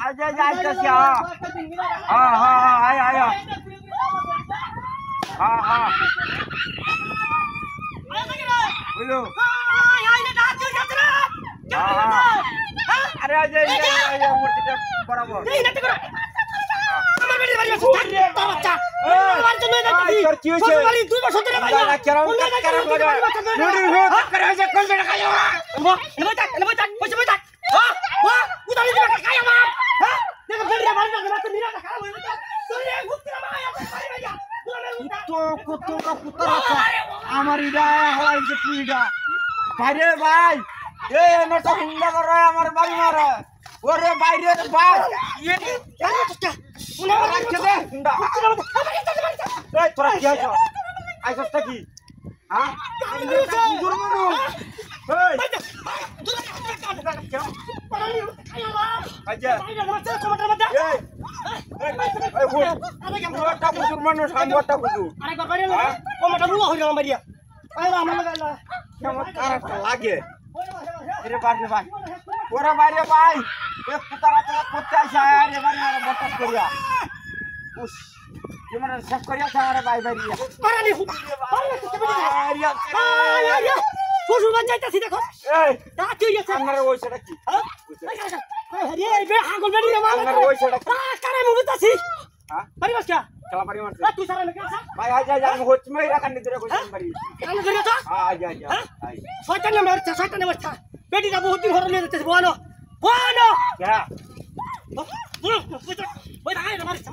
aja aja ya. Ayo. Dulu. Ada aja ya murtida barabar. আমার হৃদয় হলাইছে তুইডা বাইরে ভাই এই নটা হুন্ডা করে আমার বাড়ি মারে ওরে বাইরে ভাই রাখছে দে হুন্ডা এই তোরা কি আইছ আইছটা কি হ্যাঁ গুরু মানু এই আচ্ছা এই ওটা বুজুর মানুষ আমটা বুজু আরেকবার বাইরে কমটা বুলা হইলো মারিয়া আরে আমার লাগাইলা কেমন কারটা লাগে আরে বাইরে ভাই ওরে বাইরে ভাই এ পুতারা তো করতে আইছে আরে বাইরে আর বটস করিয়া উস কেমন শেষ করিয়া আরে ভাই বাইরিয়া পারানি আরিয়া ফুসু বান যাইতাছি দেখো এই তা কি হইছে আপনার ওইছটা কি আরে এই বে হাগল বেরি আমার আপনার ওইছটা কারে মুবিতাছি হ্যাঁ পারি বাসকা খেলা পারি মারছে তুই সারা নাকি আসা ভাই আজ আমি হচ্ছে মেই রাখান নিতে কইছেন পারি কানে ধরে তো আজ শয়তান মারছে বেটিটা বহুত দিন ঘরে নিয়ে যেতেছে বলো কে ওই ভাই মারছ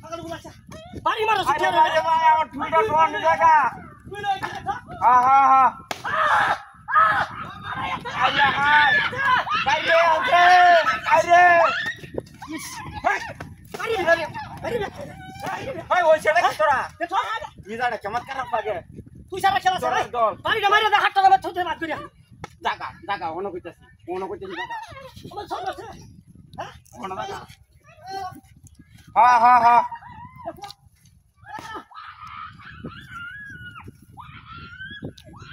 পাগল বুলাছা পারি মারছ আরে ভাই আমার টুইটা টোন দেখা হ্যাঁ আরে বাইরে আরে ভাই ওই ছেলে কি তোরা দেখো ইদাটা চমৎকার লাগে তুই সারা খেলা সারা পারি না মাইরা হাতটা না থুতে মার করিয়া জাগা ওনো কইতাছি জাগা আমার সব আছে হ্যাঁ ওনো জাগা হ্যাঁ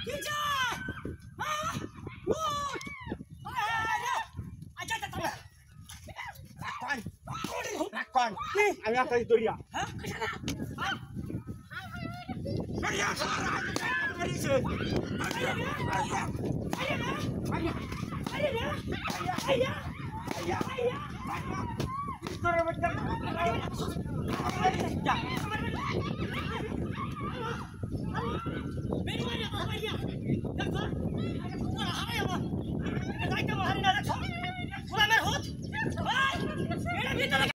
কিজা রাখন আমি একটা দড়িয়া হ্যাঁ